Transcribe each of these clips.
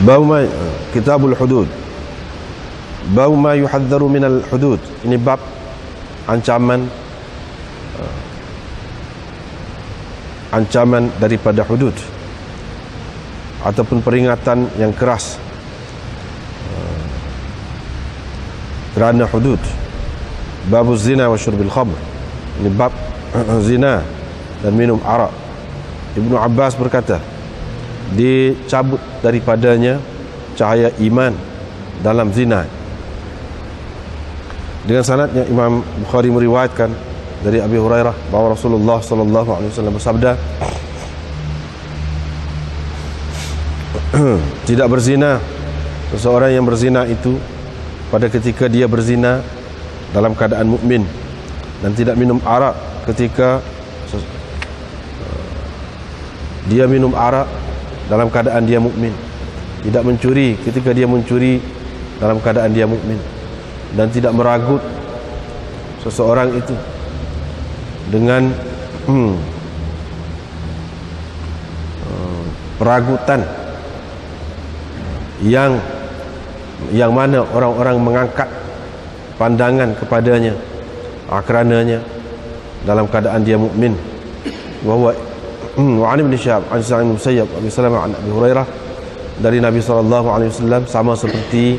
Bab ma Kitabul Hudud. Bab ma yuhadzaru minal hudud. Ini bab ancaman daripada hudud ataupun peringatan yang keras kerana hudud. Bab zina wa syurbil khamr. Ini bab zina dan minum arak. Ibnu Abbas berkata, dicabut daripadanya cahaya iman dalam zina. Dengan sanadnya Imam Bukhari meriwayatkan dari Abi Hurairah bahawa Rasulullah sallallahu alaihi wasallam bersabda, tidak berzina seseorang yang berzina itu pada ketika dia berzina dalam keadaan mukmin, dan tidak minum arak ketika dia minum arak dalam keadaan dia mukmin, tidak mencuri ketika dia mencuri dalam keadaan dia mukmin, dan tidak meragut seseorang itu dengan peragutan yang mana orang-orang mengangkat pandangan kepadanya kerananya dalam keadaan dia mukmin. Wa an Ibn Syihab an Sa'id bin Musayyab Abi Salamah an Abi Hurairah, dari Nabi SAW sama seperti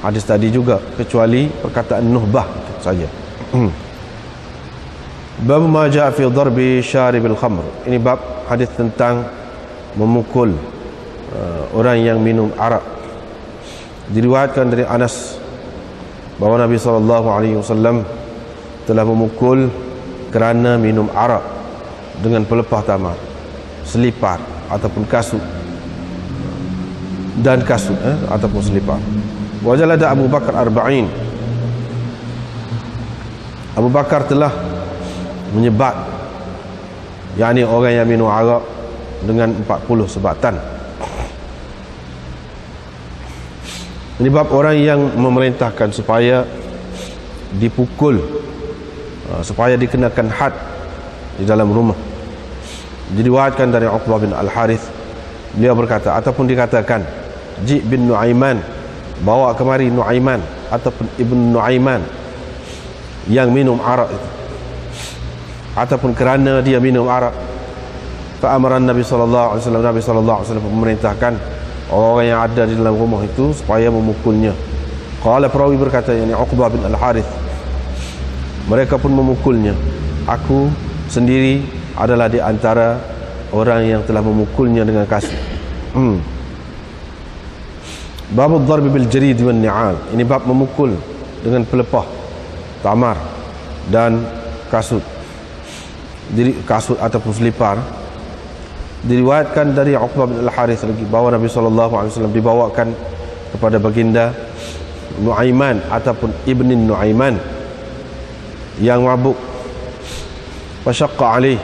hadis tadi juga, kecuali perkataan nuhbah saja. Bab ma jaa fi darbi syaribil khamr. Ini bab hadis tentang memukul orang yang minum arak. Diriwayatkan dari Anas bahawa Nabi SAW telah memukul kerana minum arak dengan pelepah tamar, selipar ataupun kasut, dan kasut ataupun selipar. Wajalada Abu Bakar arba'in. Abu Bakar telah menyebat, yakni orang yang minum arak dengan 40 sebatan. Ini bab orang yang memerintahkan supaya dipukul, supaya dikenakan had di dalam rumah. Diriwayatkan dari Uqbah bin Al-Harith, beliau berkata ataupun dikatakan Ji bin Nuaiman, bawa kemari Nuaiman ataupun Ibn Nuaiman yang minum arak itu, ataupun kerana dia minum arak. Fa'amaran Nabi sallallahu alaihi wasallam, Nabi sallallahu alaihi wasallam memerintahkan orang yang ada di dalam rumah itu supaya memukulnya. Qala, perawi berkata, yakni Uqbah bin Al-Harith, mereka pun memukulnya. Aku sendiri adalah di antara orang yang telah memukulnya dengan kasut. Babul darbi bil jarid wan ni'al. Ini bab memukul dengan pelepah tamar dan kasut. Jadi kasut ataupun selipar. Diriwayatkan dari Uqbah bin Al-Harith lagi bahawa Nabi SAW dibawakan kepada baginda Nuaiman ataupun Ibn Nuaiman yang mabuk. Fasyaqqa alaih,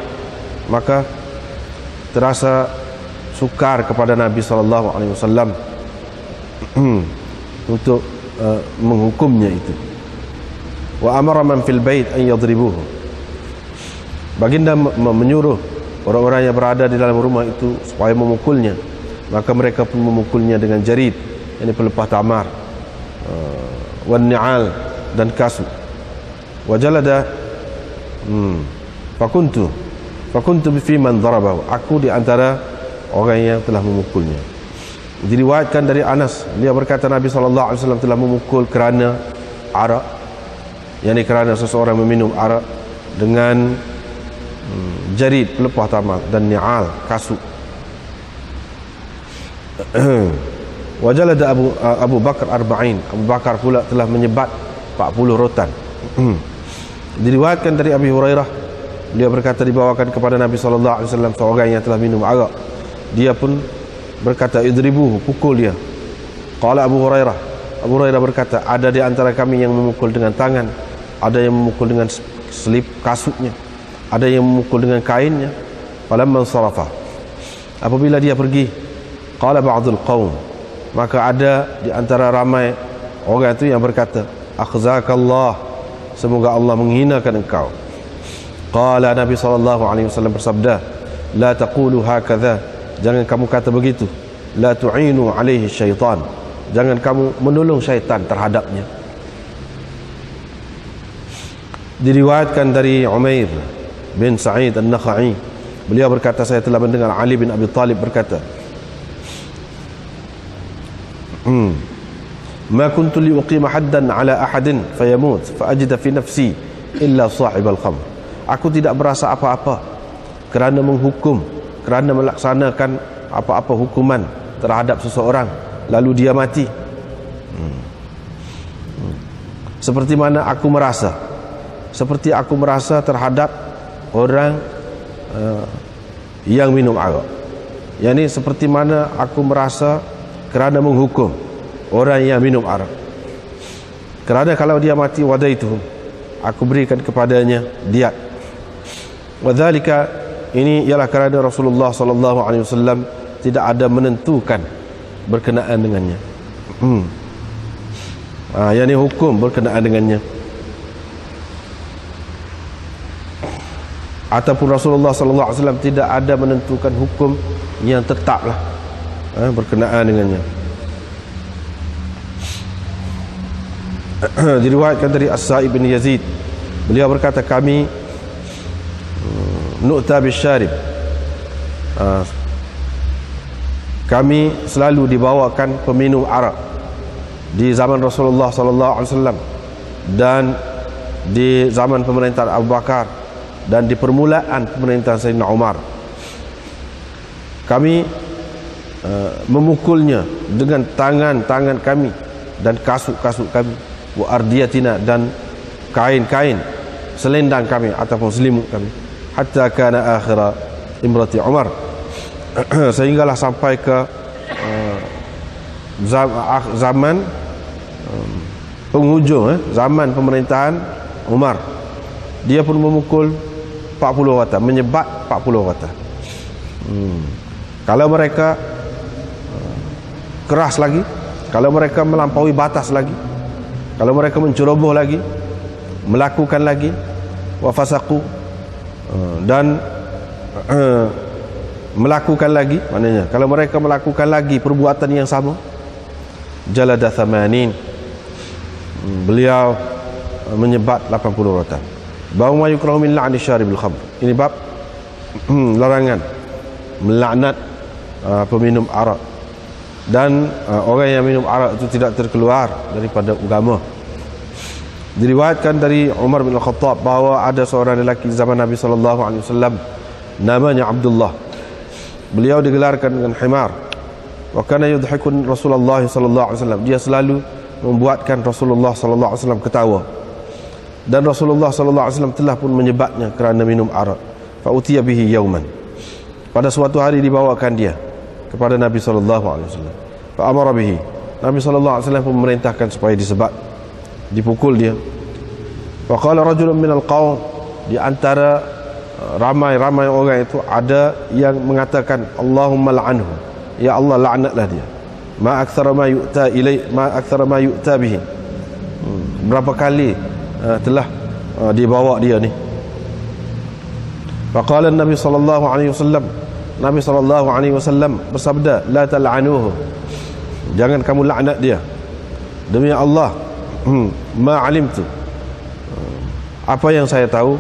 maka terasa sukar kepada Nabi SAW untuk menghukumnya itu. Wa amara man fil bait an yadribuhu. Baginda menyuruh orang-orang yang berada di dalam rumah itu supaya memukulnya, maka mereka pun memukulnya dengan jarid, yakni pelepah tamar, wan ni'al, dan kasut. Wajalada fakuntu fi man darabahu. Aku di antara orang yang telah memukulnya. Diriwayatkan dari Anas, dia berkata Nabi SAW telah memukul kerana arak, yakni kerana seseorang meminum arak dengan jarid, pelepah tamar, dan ni'al, kasut. Wajalada Abu Bakar arba'in. Abu Bakar pula telah menyebat 40 rotan. Diriwayatkan dari Abi Hurairah, dia berkata dibawakan kepada Nabi SAW seorang yang telah minum arak. Dia pun berkata idribuhu, pukul dia. Qala Abu Hurairah berkata, ada di antara kami yang memukul dengan tangan, ada yang memukul dengan selip kasutnya, ada yang memukul dengan kainnya. Falamman sarafa, apabila dia pergi, qala ba'dul qaum, maka ada di antara ramai orang itu yang berkata, akhzakallah, semoga Allah menghinakan engkau. Qala, Nabi SAW bersabda, la taqulu hakadha, jangan kamu kata begitu. la tu'inu alaihi syaitan, jangan kamu menolong syaitan terhadapnya. Diriwayatkan dari Umair bin Sa'id An-Nakhai, beliau berkata, saya telah mendengar Ali bin Abi Talib berkata, ma kuntu liuqima haddan ala ahadin fayamut faajida fi nafsi illa sahib al-khamr. Aku tidak berasa apa-apa kerana menghukum, kerana melaksanakan apa-apa hukuman terhadap seseorang lalu dia mati, seperti mana aku merasa terhadap orang yang minum arak. Yani seperti mana aku merasa kerana menghukum orang yang minum arak, kerana kalau dia mati, wadaituhum, aku berikan kepadanya diat. Wadzalika, ini ialah kerana Rasulullah sallallahu alaihi wasallam tidak ada menentukan berkenaan dengannya. Yani hukum berkenaan dengannya. Ataupun Rasulullah sallallahu alaihi wasallam tidak ada menentukan hukum yang tetaplah berkenaan dengannya. Diriwayatkan dari As-Sa'ib bin Yazid, beliau berkata, kami nu'ta bisyarib, kami selalu dibawakan peminum arak di zaman Rasulullah sallallahu alaihi wasallam dan di zaman pemerintahan Abu Bakar dan di permulaan pemerintahan Sayyidina Umar. Kami memukulnya dengan tangan-tangan kami dan kasut-kasut kami, wa ardiyatina, dan kain-kain selendang kami ataupun selimut kami, hatta kana akhira imrati Umar, sehinggalah sampai ke zaman penghujung zaman pemerintahan Umar. Dia pun memukul 40 wata, menyebat 40 wata. Kalau mereka keras lagi, kalau mereka melampaui batas lagi, kalau mereka menceroboh lagi, melakukan lagi wafasaku, dan melakukan lagi, maknanya kalau mereka melakukan lagi perbuatan yang sama, jalada thamanin, beliau menyebat 80 rata. Bab ma yukrahu min la'ni syaribil khamr. Ini bab larangan melaknat peminum arak, dan orang yang minum arak itu tidak terkeluar daripada agama. Diriwayatkan dari Umar bin Al-Khattab bahawa ada seorang lelaki zaman Nabi sallallahu alaihi wasallam, namanya Abdullah. Beliau digelarkan dengan himar. Wa kana yudhikun Rasulullah sallallahu alaihi wasallam. Dia selalu membuatkan Rasulullah sallallahu alaihi wasallam ketawa. Dan Rasulullah sallallahu alaihi wasallam telah pun menyebatnya kerana minum arak. Fa utiya bihi yauman. Pada suatu hari dibawakan dia kepada Nabi sallallahu alaihi wasallam. Fa amara bihi. Nabi sallallahu alaihi wasallam pun memerintahkan supaya disebat, dipukul dia. Wa qala rajulun minal qaum, di antara ramai-ramai orang itu ada yang mengatakan, Allahumma la'anhu, ya Allah laknatlah dia. Ma aktsara ma yu'ta ilai, ma aktsara ma yu'ta bihi. Berapa kali telah dibawa dia ni. Faqala Nabi sallallahu alaihi wasallam, Nabi sallallahu alaihi wasallam bersabda, la tal'anuhu, jangan kamu laknat dia. Demi Allah, ma alimtu, apa yang saya tahu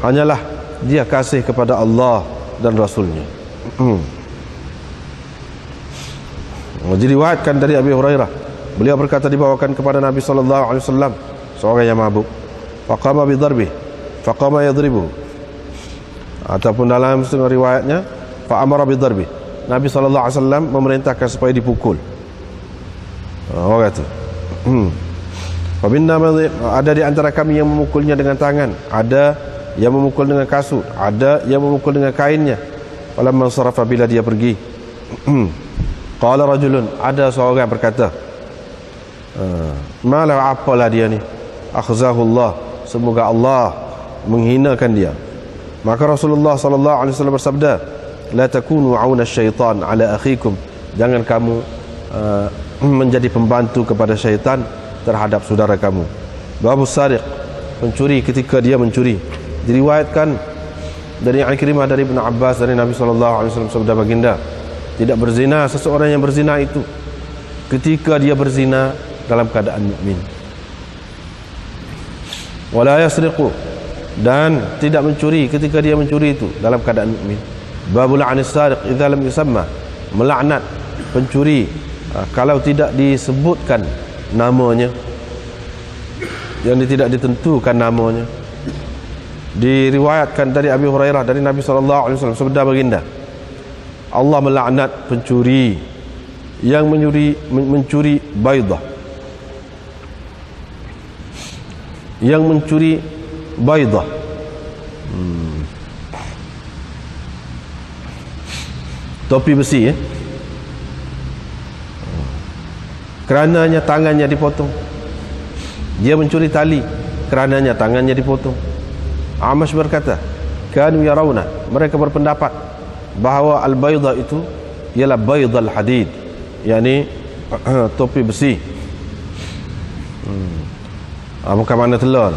hanyalah dia kasih kepada Allah dan Rasulnya. Diriwayatkan dari Abi Hurairah, beliau berkata dibawakan kepada Nabi sallallahu alaihi wasallam seorang yang mabuk. Faqama bidarbi, faqama yadribu, ataupun dalam setengah riwayatnya fa amara bidarbi, Nabi sallallahu alaihi wasallam memerintahkan supaya dipukul orang itu. Ada di antara kami yang memukulnya dengan tangan, ada yang memukul dengan kasut, ada yang memukul dengan kainnya. Falamma sarafa, bila dia pergi, qala rajulun, ada seorang berkata, malah apalah dia ni, akhzahullah, semoga Allah menghinakan dia. Maka Rasulullah sallallahu alaihi wasallam bersabda, la takunu auna syaitan ala akhikum, jangan kamu menjadi pembantu kepada syaitan terhadap saudara kamu. Babus sariq, pencuri ketika dia mencuri. Diriwayatkan dari Ikrimah dari Ibn Abbas dari Nabi sallallahu alaihi wasallam, sabda baginda, Tidak berzina seseorang yang berzina itu ketika dia berzina dalam keadaan mukmin. Wala yasriqu, dan tidak mencuri ketika dia mencuri itu dalam keadaan mukmin. Babul 'anis sariq idza lam yusamma, melaknat pencuri kalau tidak disebutkan namanya, yang tidak ditentukan namanya. Diriwayatkan dari Abi Hurairah dari Nabi SAW sabda baginda, Allah melaknat pencuri yang mencuri baidah, yang mencuri baidah. Topi besi, kerananya tangannya dipotong. Dia mencuri tali, kerananya tangannya dipotong. Amash berkata, kanu yarawna, mereka berpendapat bahawa al-baydah itu ialah baydal hadid, yakni topi besi. Bukan makna telur.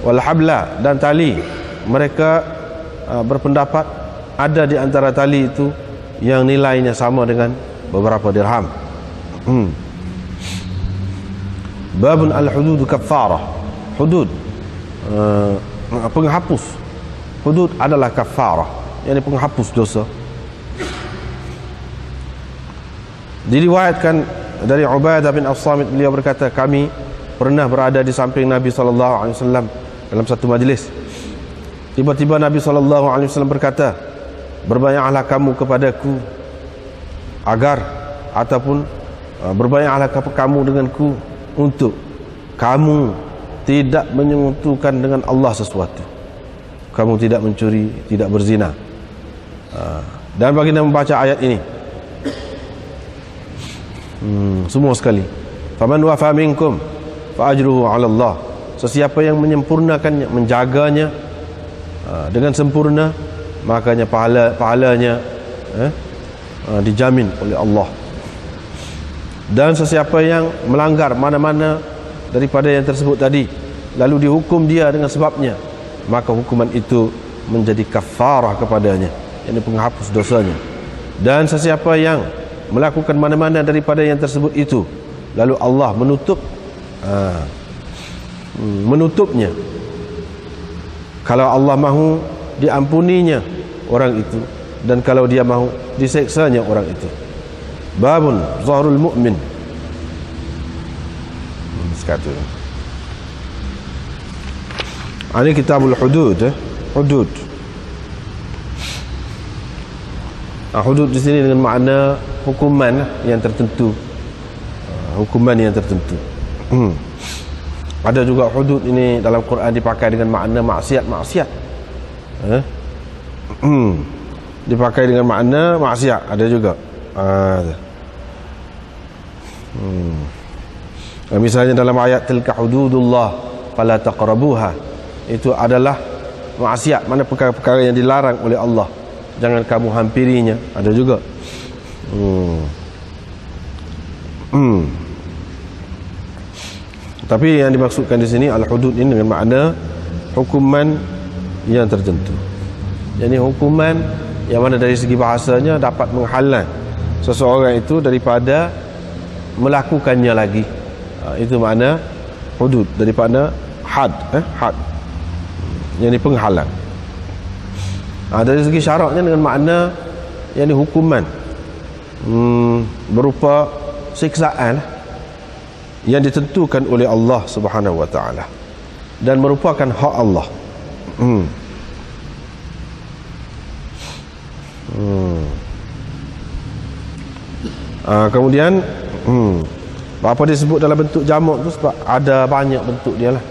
Wal habla, dan tali, mereka berpendapat ada di antara tali itu yang nilainya sama dengan beberapa dirham. Babun al-hudud kaffarah. Hudud penghapus. Hudud adalah kaffarah, yakni penghapus dosa. Diriwayatkan dari Ubadah bin As-Samit, beliau berkata, kami pernah berada di samping Nabi SAW dalam satu majlis. Tiba-tiba Nabi SAW berkata, berbayanglah kamu kepadaku agar, ataupun berbayanglah kamu denganku untuk kamu tidak menyentuhkan dengan Allah sesuatu. Kamu tidak mencuri, tidak berzina. Dan baginda membaca ayat ini semua sekali. Faman wafa minkum fa ajruhu 'ala Allah. Sesiapa yang menyempurnakannya, menjaganya dengan sempurna, makanya pahalanya dijamin oleh Allah. Dan sesiapa yang melanggar mana-mana daripada yang tersebut tadi, lalu dihukum dia dengan sebabnya, maka hukuman itu menjadi kafarah kepadanya, yakni penghapus dosanya. Dan sesiapa yang melakukan mana-mana daripada yang tersebut itu, lalu Allah menutupnya, kalau Allah mahu diampuninya orang itu, dan kalau dia mahu diseksanya orang itu. Babun zahrul mu'min. Sekatu ini kitabul hudud. Hudud. Hudud di sini dengan makna hukuman yang tertentu. Hukuman yang tertentu. Ada juga hudud ini dalam Quran dipakai dengan makna maksiat-maksiat. Dipakai dengan makna maksiat, ada juga. Misalnya dalam ayat tilka hududullah fala taqrabuha, itu adalah maksiat, mana perkara-perkara yang dilarang oleh Allah, jangan kamu hampirinya. Ada juga. Tapi yang dimaksudkan di sini al-hudud ini dengan makna hukuman yang tertentu. Jadi hukuman yang mana dari segi bahasanya dapat menghalang seseorang itu daripada melakukannya lagi. Itu makna hudud, daripada had. Had, yang ini penghalang. Dari segi syaraknya dengan makna yang ini hukuman berupa siksaan yang ditentukan oleh Allah Subhanahu wa taala dan merupakan hak Allah. Kemudian apa disebut dalam bentuk jamak tu sebab ada banyak bentuk dia lah.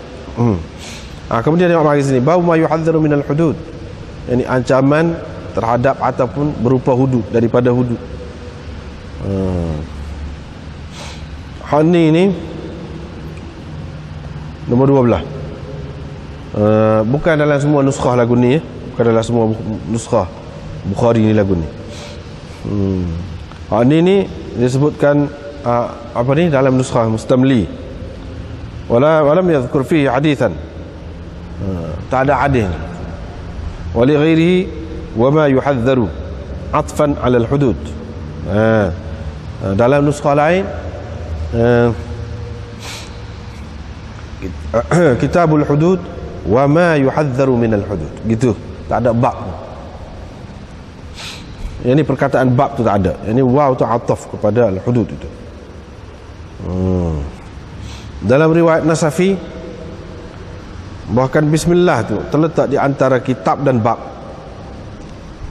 Kemudian tengok bagi sini, bau ma yuhadzaru minal hudud, yakni ancaman terhadap ataupun berupa hudud, daripada hudud. Hani ini nombor 12. Bukan dalam semua nuskhah lagu ni, bukan dalam semua nuskhah Bukhari ni lagu ni. Hani ni disebutkan apa ni dalam nuskhah Mustamli, walam yadhkur fihi hadithan, tak ada hadis. Wa li ghairihi wa ma yuhadzaru atfan 'ala al-hudud, Dalam nuskah lain Kitabul Hudud wa ma yuhadzaru minal hudud, gitu, tak ada bab. Yang ni perkataan bab tu tak ada. Yang ni waw tu ataf kepada al-hudud itu. Dalam riwayat Nasafi, bahkan bismillah tu terletak di antara kitab dan bab.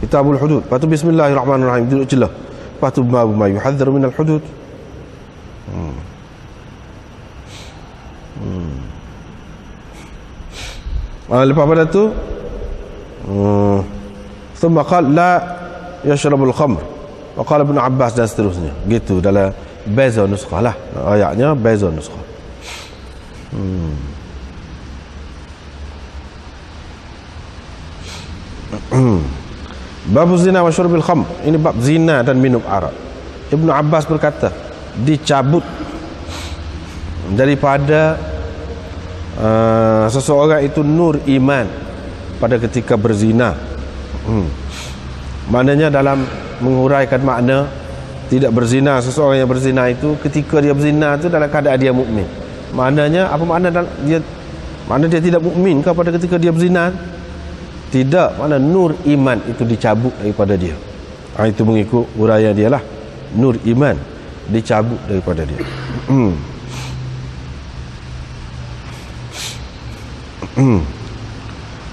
Kitabul Hudud, lepas tu bismillahirrahmanirrahim, duduk celah, lepas tu ma yuhadzaru minal hudud. Lepas pada tu thumma qala la yashrabul khamr wa qala Ibn Abbas, dan seterusnya, gitu. Dalam beza nuskah lah, ayatnya beza nuskah. Bab zina wa syurbil khamr, ini bab zina dan minum arak. Ibn Abbas berkata, dicabut daripada seseorang itu nur iman pada ketika berzina. Maknanya dalam menguraikan makna tidak berzina, seseorang yang berzina itu ketika dia berzina itu dalam keadaan dia mukmin. Maknanya apa makna makna dia tidak mukmin ke pada ketika dia berzina? Tidak, makna nur iman itu dicabut daripada dia. Itu mengikut uraian dia lah, nur iman dicabut daripada dia.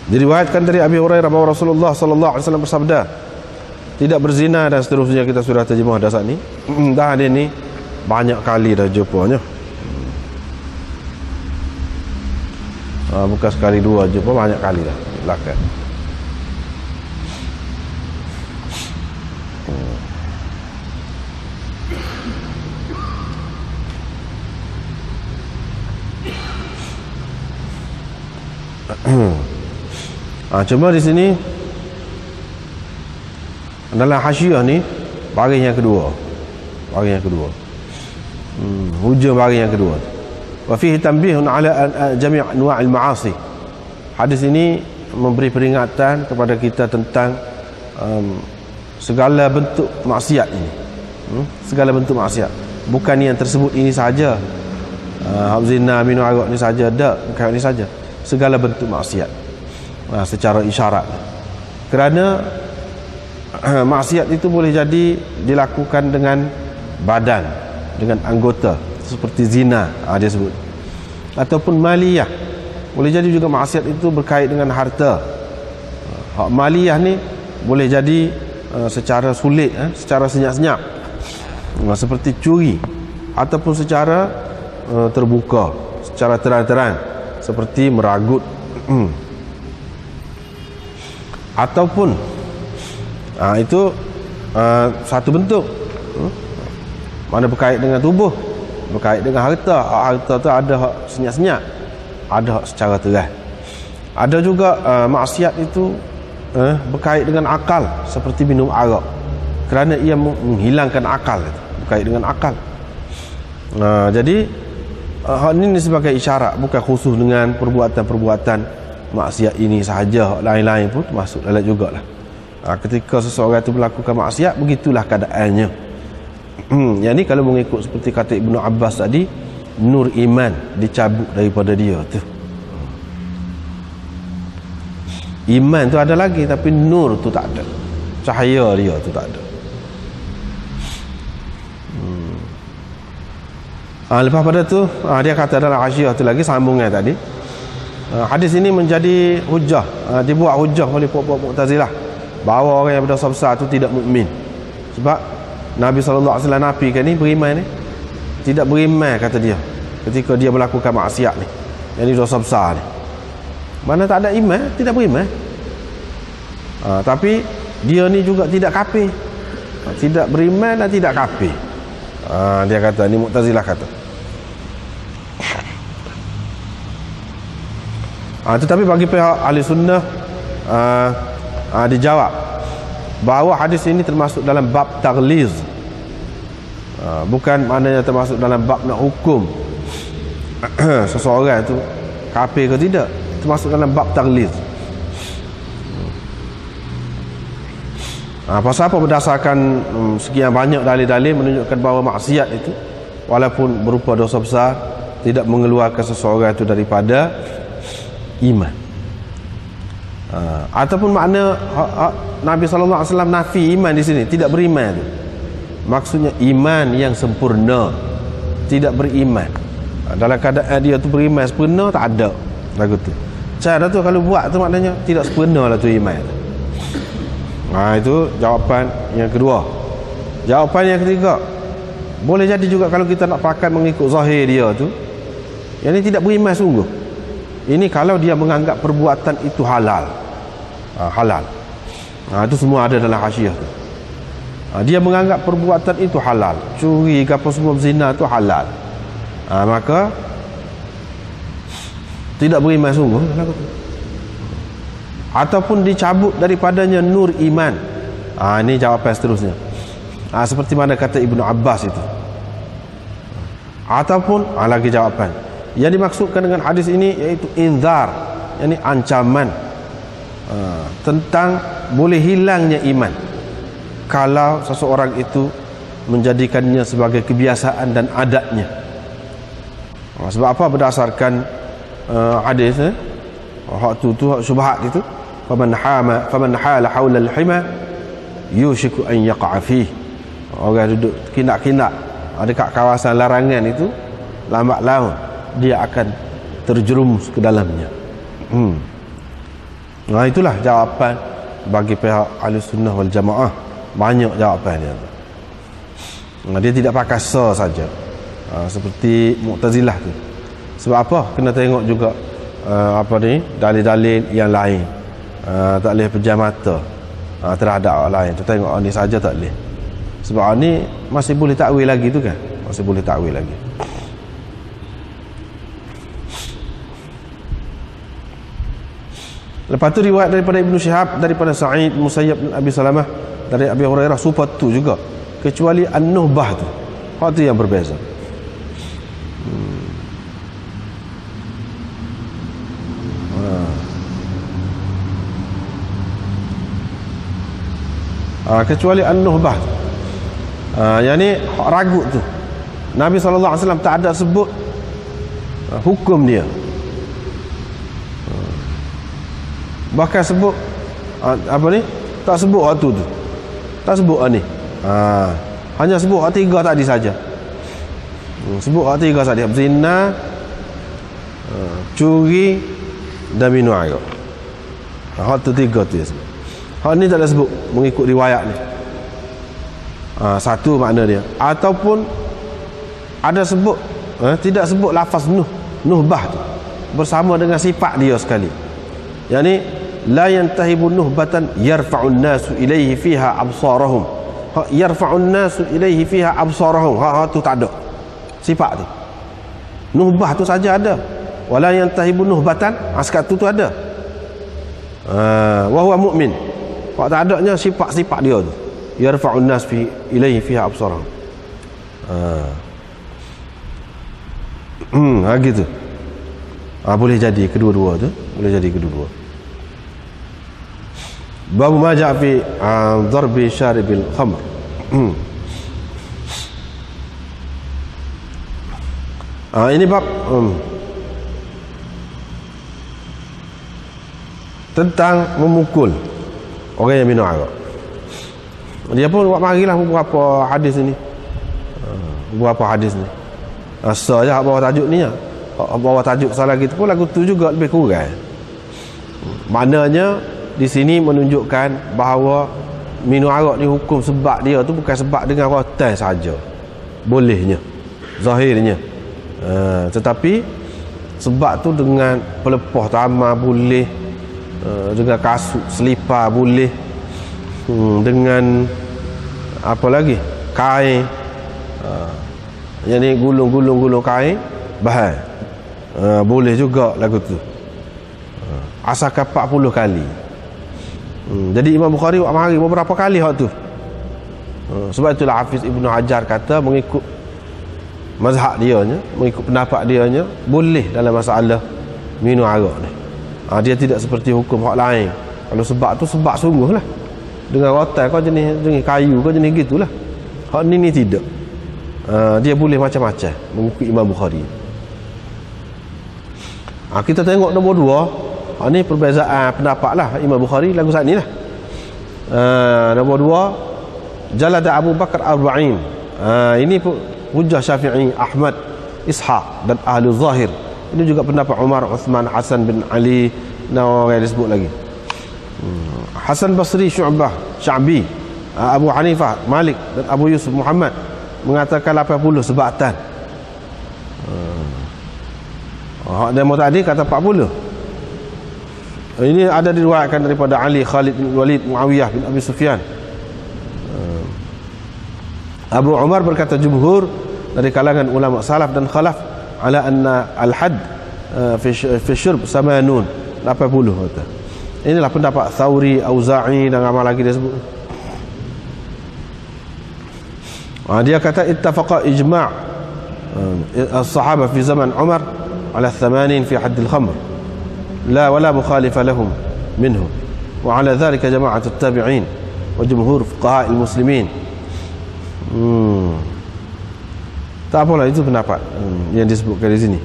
Diriwayatkan dari Abi Hurairah bahawa Rasulullah sallallahu alaihi wasallam bersabda, tidak berzina, dan seterusnya. Kita sudah terjemah dah saat ni. Dah ada ni banyak kali dah jumpanya. Bukan sekali dua jumpa, banyak kali dah belakang. Cuma di sini dalam hasyiah ni baris yang kedua, hujung baris yang kedua. Wa fihi tanbihun ala jami' anwa'il ma'asi. Hadis ini memberi peringatan kepada kita tentang segala bentuk maksiat ini. Segala bentuk maksiat, bukan yang tersebut ini saja. Zina, minum arak ni saja, tak, bukan ini saja. Segala bentuk maksiat secara isyarat. Kerana maksiat itu boleh jadi dilakukan dengan badan, dengan anggota, seperti zina dia sebut, ataupun maliyah. Boleh jadi juga maksiat itu berkait dengan harta. Maliyah ni boleh jadi secara sulit, secara senyap-senyap, seperti curi, ataupun secara terbuka, secara terang-terang, seperti meragut, ataupun itu satu bentuk mana berkait dengan tubuh, berkait dengan harta. Harta tu ada hak senyap-senyap, ada hak secara terang. Ada juga maksiat itu berkait dengan akal, seperti minum arak, kerana ia menghilangkan akal, berkait dengan akal. Jadi hal ini sebagai isyarat, bukan khusus dengan perbuatan-perbuatan maksiat ini sahaja, lain-lain pun masuk dalam jugalah. Ketika seseorang itu melakukan maksiat, begitulah keadaannya. Yang ni kalau mengikut seperti kata Ibn Abbas tadi, nur iman dicabut daripada dia tu. Iman tu ada lagi, tapi nur tu tak ada, cahaya dia tu tak ada. Lepas pada tu dia kata dalam hasyiah tu lagi, sambungnya tadi, hadis ini menjadi hujah, dibuat hujah oleh puak-puak Mu'tazilah bahawa orang yang berdosa besar itu tidak mukmin. Sebab Nabi SAW nafikan ni, beriman ni, tidak beriman kata dia ketika dia melakukan maksiat ni, yang ni dosa besar ni. Mana tak ada iman, tidak beriman. Tapi dia ni juga tidak kafir, tidak beriman dan tidak kafir. Dia kata, ni Mu'tazilah kata. Tetapi bagi pihak ahli sunnah dijawab bahawa hadis ini termasuk dalam bab taghliz, bukan maknanya termasuk dalam bab nak hukum seseorang itu kafir ke tidak. Termasuk dalam bab taghliz. Pasal apa? Berdasarkan sekian banyak dalil-dalil menunjukkan bahawa maksiat itu walaupun berupa dosa besar tidak mengeluarkan seseorang itu daripada iman. Ataupun makna Nabi SAW nafi iman di sini, tidak beriman itu. Maksudnya iman yang sempurna, tidak beriman. Dalam keadaan dia tu beriman sempurna, tak ada lagu tu. Cara tu kalau buat tu maknanya tidak sempurna lah tu iman. Itu jawapan yang kedua. Jawapan yang ketiga, boleh jadi juga kalau kita nak pakai mengikut zahir dia tu, yang ini tidak beriman sungguh. Ini kalau dia menganggap perbuatan itu halal. Halal. Itu semua ada dalam hasyiah tu. Dia menganggap perbuatan itu halal. Curi ke apa semua, zina tu halal. Maka tidak beriman sungguh. Ataupun dicabut daripadanya nur iman. Ini jawapan seterusnya. Seperti mana kata Ibnu Abbas itu. Ataupun lagi jawapan yang dimaksudkan dengan hadis ini iaitu inzar, yakni ancaman tentang boleh hilangnya iman kalau seseorang itu menjadikannya sebagai kebiasaan dan adatnya. Sebab apa? Berdasarkan hadis hak tu syubhat itu, faman hala haula al-hima yushiku an yaqa fihi. Orang duduk kindak-kindak dekat kawasan larangan itu, lambat laun dia akan terjerumus ke dalamnya. Itulah jawapan bagi pihak Ahlussunnah wal Jamaah. Banyak jawapan dia. Dia tidak pakai saja. Seperti Mu'tazilah tu. Sebab apa? Kena tengok juga dalil-dalil yang lain. Tak boleh pejam mata terhadap orang lain. Tu tengok ni saja tak boleh. Sebab ni masih boleh takwil lagi tu kan? Masih boleh takwil lagi. Lepas tu riwayat daripada Ibnu Syihab, daripada Sa'id Musayyab bin Abi Salamah, dari Abi Hurairah supaya tu juga, kecuali An-Nuhbah tu. Hak tu yang berbeza. Kecuali An-Nuhbah tu. Yang ni ragu tu. Nabi SAW tak ada sebut hukum dia. Bahkan sebut tak sebut waktu tu, tak sebut ni. Hanya sebut hak tiga tadi saja. Sebut hak tiga saja: zina, curi dan minum arak. Hak tu tiga tu. Hak ni tak ada sebut mengikut riwayat ni. Satu makna dia. Ataupun ada sebut, tidak sebut lafaz nuhbah tu bersama dengan sifat dia sekali. Yang ni la yantahibu nuhbatan yarfa'un nasu ilaihi fiha absarahum. Yarfa'un nasu ilaihi fiha absarahum. Tu tak ada sifat tu. Nuhbah tu saja ada. Wala yantahibu nuhbatan, sekat tu ada. Wa huwa mu'min. Hak tak adanya sifat-sifat dia tu. Yarfa'un nas fi ilaihi fiha absarahum. Gitu. Boleh jadi kedua-dua tu, boleh jadi kedua-dua. Bab ma ja'a fi darbi syaribil khamr. Ini bab tentang memukul orang yang minum arak. Dia pun buat marilah beberapa hadis ni. Beberapa hadis ni. Asal je bawa tajuk ni ya. Bawa tajuk salah gitu pun lagu tu juga lebih kurang. Maknanya di sini menunjukkan bahawa minum arak ni hukum sebab dia tu bukan sebab dengan rotan saja. Bolehnya, zahirnya. Tetapi sebab tu dengan pelepah tamar boleh, dengan kasut selipar boleh, dengan apa lagi, kain, yang ni gulung kain bahan, boleh juga lagu tu. Asalkan 40 kali. Jadi Imam Bukhari buat mahari beberapa kali hak tu. Sebab itulah Hafiz Ibnu Hajar kata mengikut mazhab dia nya, mengikut pendapat dia nya, boleh dalam masalah minum arak ni. Dia tidak seperti hukum hak lain. Kalau sebab tu sebab sungguh lah. dengan rotan kau jenis kayu kau jenis gitulah. Hak ni tidak. Dia boleh macam-macam mengikut Imam Bukhari. Kita tengok nombor 2. Ni perbezaan pendapat lah Imam Bukhari lagu saat ni lah. Nombor 2, Jalada Abu Bakar Arba'in. Ini hujah Syafi'i, Ahmad, Ishaq dan Ahli Zahir. Ini juga pendapat Umar, Uthman, Hasan bin Ali, dan orang yang disebut lagi. Hasan Basri, Syu'bah, Sya'bi, Abu Hanifah, Malik dan Abu Yusuf Muhammad mengatakan 80 sebatan. Hak demo tadi kata 40. Ini ada diriwayatkan daripada Ali, Khalid bin Walid, Muawiyah bin Abi Sufyan. Abu Umar berkata jumhur dari kalangan ulama salaf dan khalaf ala anna al-had fi syurb samanun 80 kata. Inilah pendapat Thawri, Auza'i dan ramai lagi dia sebut. Dia kata ittafaqa ijma' as-sahaba fi zaman Umar ala 80 fi hadd al-khamr la wala mukhalifa lahum minhum wa ala dhalika jama'at at-tabi'in wa jumhur fuqaha al-muslimin. Tak apalah, itu pendapat yang disebutkan di sini.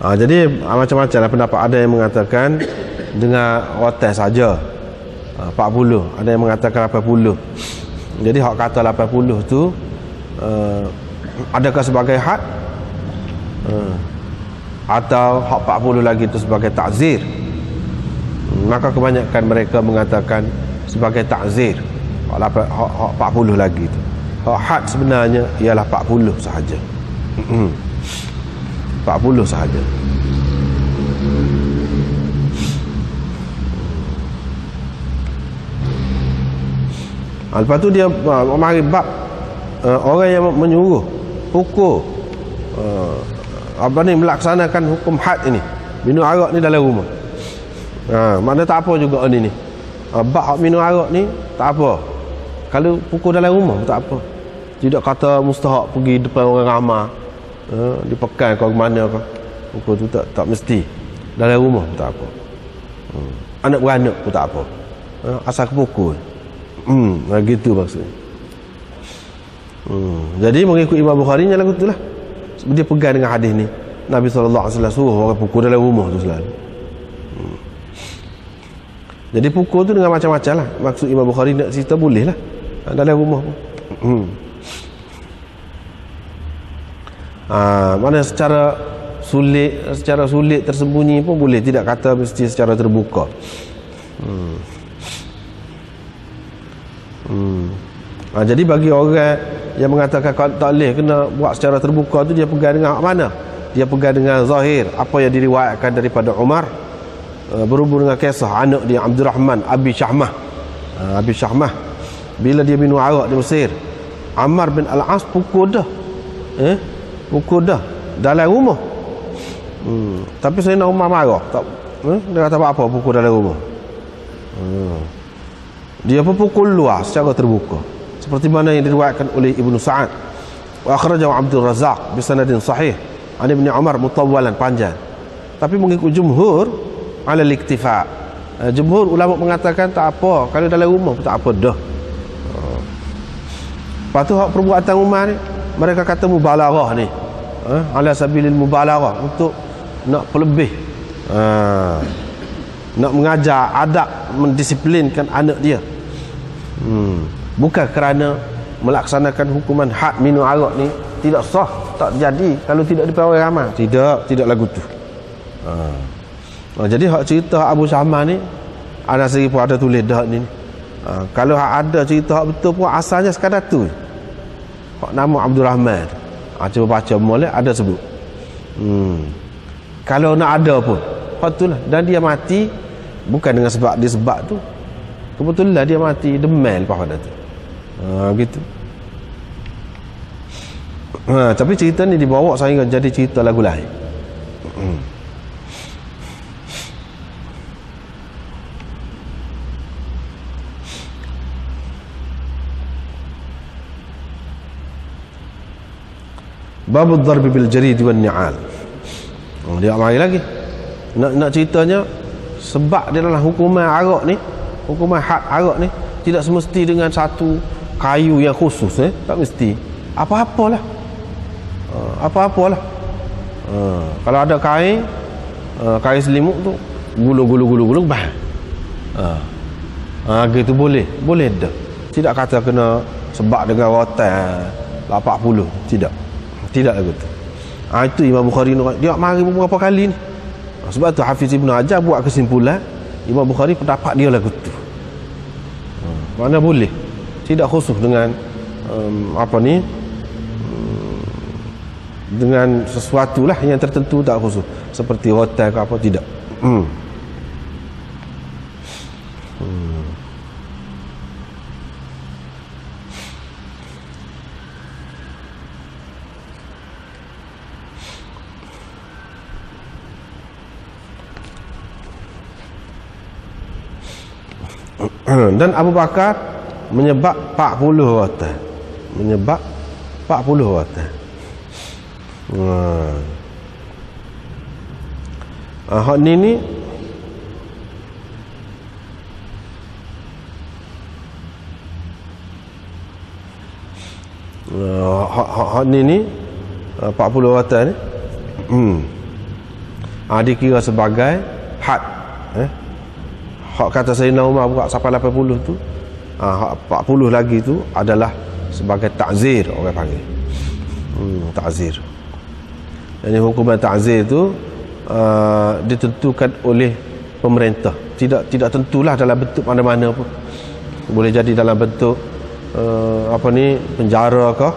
Jadi macam-macam lah pendapat. Ada yang mengatakan dengan rotan saja 40, ada yang mengatakan 80. Jadi hak kata 80 tu adakah sebagai had atau hak 40 lagi tu sebagai takzir? Maka kebanyakan mereka mengatakan sebagai takzir. Hak 40 lagi tu. Hak had sebenarnya ialah 40 sahaja. 40 sahaja. Lepas tu dia mari bab orang yang menyuruh pukul melaksanakan hukum had ini, minum arak ni dalam rumah. Makna tak apa juga ni. Bab minum arak ni tak apa. Kalau pukul dalam rumah tak apa. Tidak kata mustahak pergi depan orang ramai, di pekan kau ke mana kau pukul tu tak mesti. Dalam rumah pun tak apa. Anak beranak pun tak apa. Asal kepukul. Gitu maksudnya. Jadi mengikut Imam Bukhari nya lagu itulah. Dia pegang dengan hadis ni. Nabi SAW suruh orang pukul dalam rumah tu selalu. Jadi pukul tu dengan macam-macam lah. Maksud Imam Bukhari nak cerita boleh lah dalam rumah pun. Mana secara sulit tersembunyi pun boleh, tidak kata mesti secara terbuka. Jadi bagi orang yang mengatakan kalau tak boleh kena buat secara terbuka tu, dia pegang dengan mana? Dia pegang dengan zahir apa yang diriwayatkan daripada Umar berhubung dengan kisah anak dia Abdul Rahman Abi Syahmah. Abi Syahmah bila dia minum arak di Mesir, Ammar bin Al-As pukul dah. Pukul dah dalam rumah. Tapi saya nak Umar marah tak, dia kata apa pukul dalam rumah. Dia pun pukul luar secara terbuka seperti mana yang diriwayatkan oleh Ibnu Sa'ad wa akhrajahu Abdul Razzaq bi sanadin sahih an Ibnu Umar mutawwalan, panjang. Tapi mengikut jumhur ala al-iktifa. Jumhur ulama mengatakan tak apa kalau dalam rumah pun tak apa dah. Lepas tu hak perbuatan Umar ni mereka kata mubalaghah ni, ala sabilil mubalaghah, untuk nak pelebih, nak mengajar adab, mendisiplinkan anak dia. Bukan kerana melaksanakan hukuman had minum arak ni tidak sah, tak jadi kalau tidak diperawai ramai. Tidak lagu tu. Jadi hak cerita Abu Syahmah ni ada segi pun ada tulis dah ni. Kalau ada cerita hak betul pun asalnya sekadar tu. Hak nama Abdul Rahman. Cuba baca molek ada sebut. Kalau nak ada pun hak tu lah. Dan dia mati bukan dengan sebab disebab tu. Kebetulan dia mati demam lepas pada tu. Gitu. Tapi cerita ni dibawa sehingga jadi cerita lagu lain. Babud darbi bil jarid wan ni'al. Dia mari lagi nak ceritanya sebab dia dalam hukuman arak ni, hukuman had arak ni tidak semesti dengan satu kayu yang khusus, tak mesti. Apa-apalah. Apa-apalah. Kalau ada kain selimut tu gulung bah. Gitu boleh dah. Tidak kata kena sebab dengan rotan 80, tidak lagu tu. Itu Imam Bukhari dia mari beberapa kali ni. Sebab tu Hafiz Ibn Hajar buat kesimpulan Imam Bukhari pendapat dia lagu tu. Mana boleh, tidak khusus dengan dengan sesuatu lah yang tertentu, tak khusus seperti hotel ke apa, tidak. Dan Abu Bakar menyebab 40 hotel, menyebab 40 hotel. Hak ni hak ni 40 hotel ni dikira sebagai had. Hak kata Sayyidina Umar buat sampai 80 tu, hak 40 lagi tu adalah sebagai ta'zir, orang panggil. Ta'zir. Jadi hukuman ta'zir tu ditentukan oleh pemerintah. Tidak tentulah dalam bentuk mana-mana pun. Boleh jadi dalam bentuk penjara ke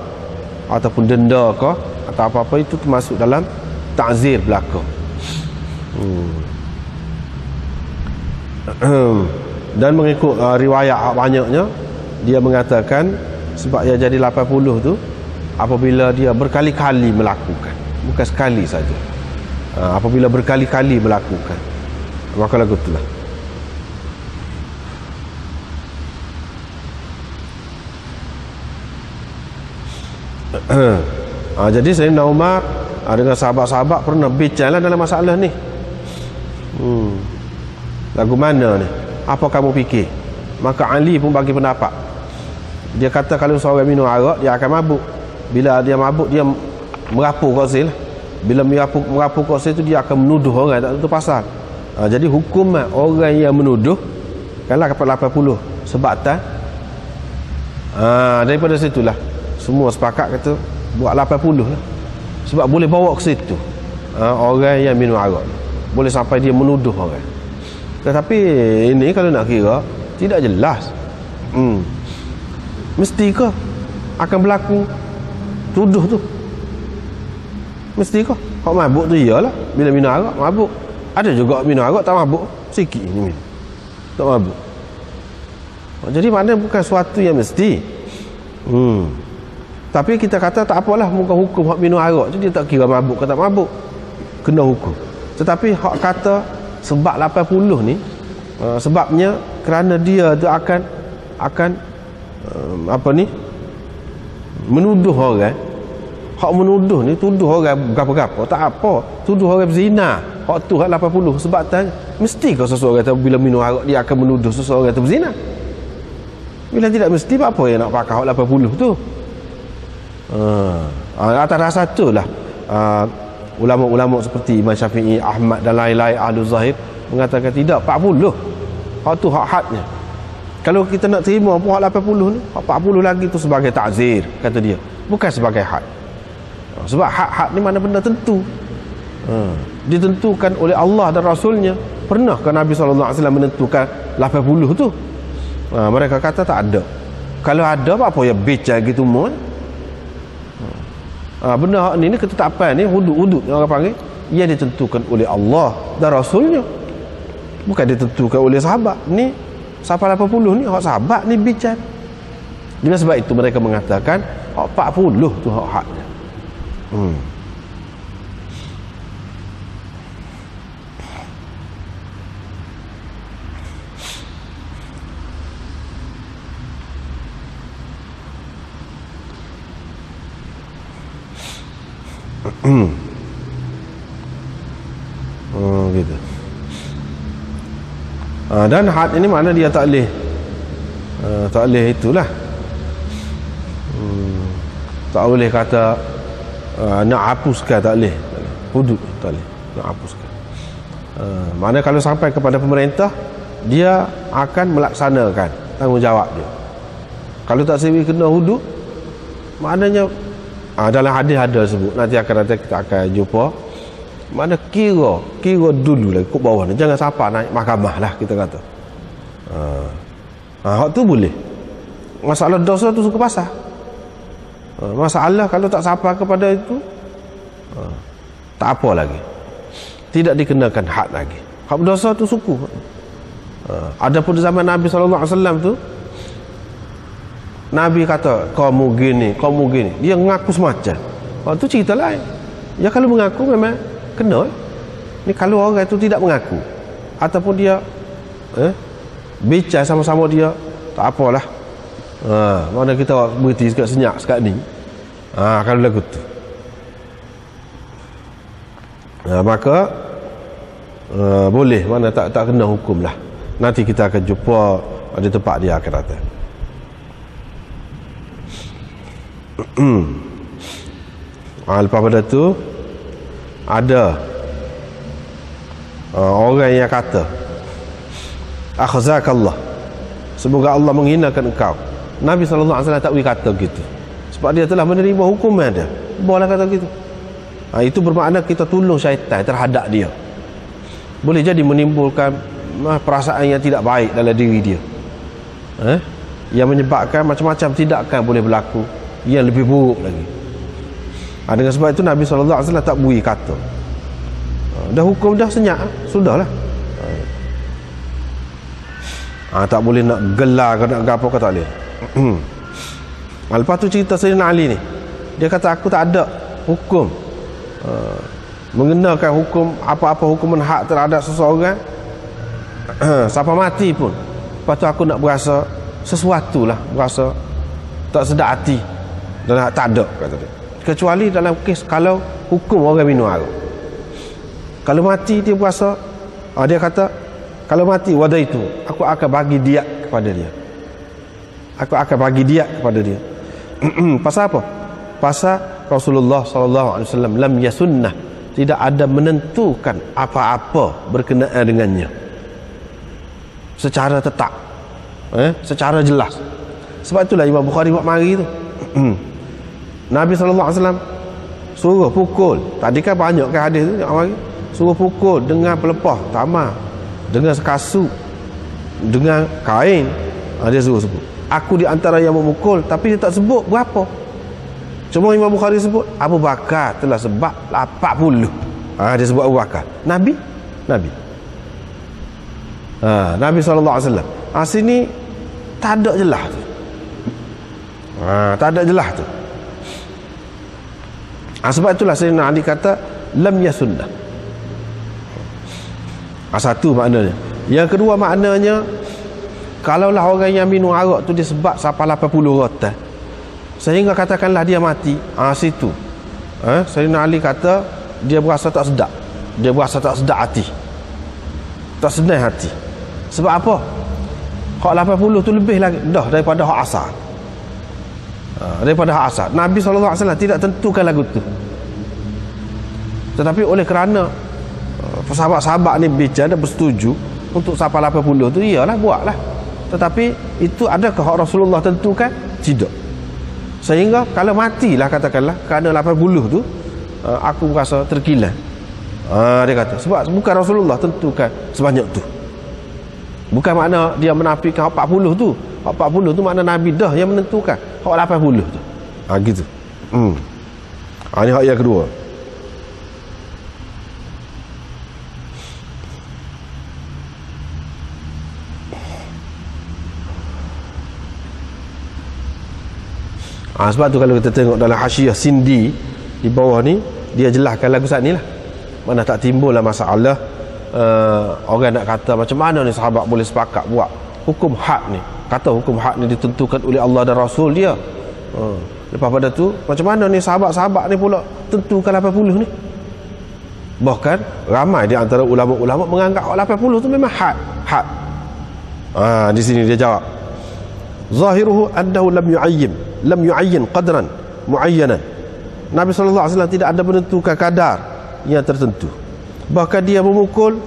ataupun denda ke atau apa-apa, itu termasuk dalam ta'zir belaka. Dan mengikut riwayat banyaknya, dia mengatakan sebab ia jadi 80 tu apabila dia berkali-kali melakukan, bukan sekali saja. Apabila berkali-kali melakukan, maka lagu itulah. Jadi Sayyidina Umar dengan sahabat-sahabat pernah bincang dalam masalah ni. Lagu mana ni? Apa kamu fikir? Maka Ali pun bagi pendapat. Dia kata kalau seorang minum arak, dia akan mabuk. Bila dia mabuk, dia merapu qasil. Bila merapu qasil tu, dia akan menuduh orang tak tentu pasal. Jadi hukuman orang yang menuduh kanlah kapal 80 sebatan. Daripada situlah semua sepakat kata buat 80 lah. Sebab boleh bawa ke situ orang yang minum arak, boleh sampai dia menuduh orang. Tetapi ini kalau nak kira tidak jelas. Mesti ke akan berlaku tuduh tu? Mesti ke? Hak mabuk tu iyalah, bila minum arak mabuk. Ada juga minum arak tak mabuk, sikit ni minum tak mabuk. Jadi maknanya bukan suatu yang mesti. Tapi kita kata tak apalah, muka hukum hak minum arak tu dia tak kira mabuk ke tak mabuk, kena hukum. Tetapi hak kata sebab 80 ni sebabnya kerana dia tu akan menuduh orang. Hak menuduh ni, tuduh orang berapa-berapa tak apa, tuduh orang berzina, hak tu hak 80. Sebab tanya mesti ke seseorang tu bila minum arak dia akan menuduh seseorang tu berzina? Bila tidak mesti, apa yang nak pakai hak 80 tu? Atas dasar itulah ulama-ulama seperti Imam Syafi'i, Ahmad dan lain-lain ahli zahir mengatakan tidak, 40 hak tu hak hadnya. Kalau kita nak terima pun hak 80 ni, hak 40 lagi tu sebagai ta'zir, kata dia, bukan sebagai had. Sebab had ni mana benda tentu, ditentukan oleh Allah dan Rasulnya. Pernahkah Nabi SAW menentukan 80 tu? Mereka kata tak ada. Kalau ada, apa yang bicara gitu semua? Benda ni ketetapan ni, hudud yang orang panggil, ia ditentukan oleh Allah dan Rasulnya, bukan ditentukan oleh sahabat. Ni sampai 80 ni hak sahabat ni bicara. Dengan sebab itu mereka mengatakan hak 40 tu hak hadnya. Gitu. Dan had ini makna dia tak boleh itulah, tak boleh kata nak hapuskan, tak boleh. Hudud tak boleh nak hapuskan. Mana kalau sampai kepada pemerintah, dia akan melaksanakan tanggungjawab dia. Kalau tak sewi kena hudud, maknanya dalam hadis ada sebut, nanti kita akan jumpa, mana kira dulu lagi kat bawah ni, jangan siapa naik mahkamah lah kita kata. Hak tu boleh. Masalah dosa tu suka pasal. Masalah kalau tak siapa kepada itu, tak apa lagi, tidak dikenakan had lagi. Hak berdosa tu suku. Adapun di zaman Nabi SAW tu, Nabi kata kamu gini, dia mengaku semacam. Tu cerita lain. Ya kalau mengaku memang kena. Ni kalau orang itu tidak mengaku, ataupun dia bicara sama-sama dia, tak apalah. Mana kita berhenti sekat senyap sekat ni. Kalau lagu tu. Maka boleh, mana tak kena hukum lah. Nanti kita akan jumpa di tempat dia akan datang. Lepas pada tu ada orang yang kata akhzakallah, semoga Allah menghinakan engkau. Nabi SAW tak boleh kata gitu, sebab dia telah menerima hukuman dia. Boleh kata gitu. Itu bermakna kita tolong syaitan terhadap dia. Boleh jadi menimbulkan perasaan yang tidak baik dalam diri dia, yang menyebabkan macam-macam tindakan boleh berlaku yang lebih buruk lagi. Dengan sebab itu Nabi SAW tak boleh kata. Dah hukum dah senyap, sudahlah. Tak boleh nak gelar ke nak apa ke, tak boleh. Lepas tu cerita Sayyidina Ali ni, dia kata aku tak ada hukum mengenakan hukum apa-apa hukuman hak terhadap seseorang sampai mati pun. Lepas tu aku nak berasa sesuatu lah, berasa tak sedap hati dan tak ada, kata dia. Kecuali dalam kes kalau hukum orang minum arak. Kalau mati dia berasa, dia kata kalau mati wadah itu aku akan bagi diat kepada dia. Aku akan bagi diat kepada dia. Pasal apa? Pasal Rasulullah SAW lam yasunnah, tidak ada menentukan apa-apa berkenaan dengannya secara tetap, secara jelas. Sebab itulah Imam Bukhari buat mari tu. Nabi SAW suruh pukul. Tadi kan banyak kan hadis tu, suruh pukul dengan pelepah tamar, dengan kasut, dengan kain. Dia suruh sebut. Aku di antara yang memukul, tapi dia tak sebut berapa. Cuma Imam Bukhari sebut Abu Bakar telah sebab 80. Dia sebut Abu Bakar. Nabi SAW. Sini tak ada jelas tu. Tak ada jelas tu. Sebab itulah Sayyidina Ali kata lam yasunnah. Satu maknanya. Yang kedua maknanya, kalaulah orang yang minum arak tu disebab sampai 80 rotan, sehingga katakanlah dia mati, situ Sayyidina Ali kata dia berasa tak sedap. Dia berasa tak sedap hati, tak senang hati. Sebab apa? Hak 80 tu lebih lagi dah daripada hak asal. Daripada hak asal Nabi SAW tidak tentukan lagu tu, tetapi oleh kerana sahabat-sahabat ni bicara dan bersetuju untuk sampai 80 tu, iyalah buatlah. Tetapi itu adakah hak Rasulullah tentukan? Tidak. Sehingga kalau matilah katakanlah kerana 80 tu, aku rasa terkilan, dia kata sebab bukan Rasulullah tentukan sebanyak tu. Bukan makna dia menafikan hak 40 tu. Hak 40 tu makna Nabi dah yang menentukan hak 80 tu. Gitu. Ini hak yang kedua. Sebab tu kalau kita tengok dalam Hasyiah Sindi di bawah ni, dia jelaskan lagu saat ni lah. Mana tak timbul lah masalah orang nak kata macam mana ni sahabat boleh sepakat buat hukum had ni. Kata hukum had ni ditentukan oleh Allah dan Rasul dia. Lepas pada tu macam mana ni sahabat-sahabat ni pula tentukan 80 ni? Bahkan ramai di antara ulama-ulama menganggap 80 tu memang had. Di sini dia jawab, zahiruhu annahu lam yu'ayyin qadran muayyanan. Nabi SAW tidak ada menentukan kadar yang tertentu. Bahkan dia memukul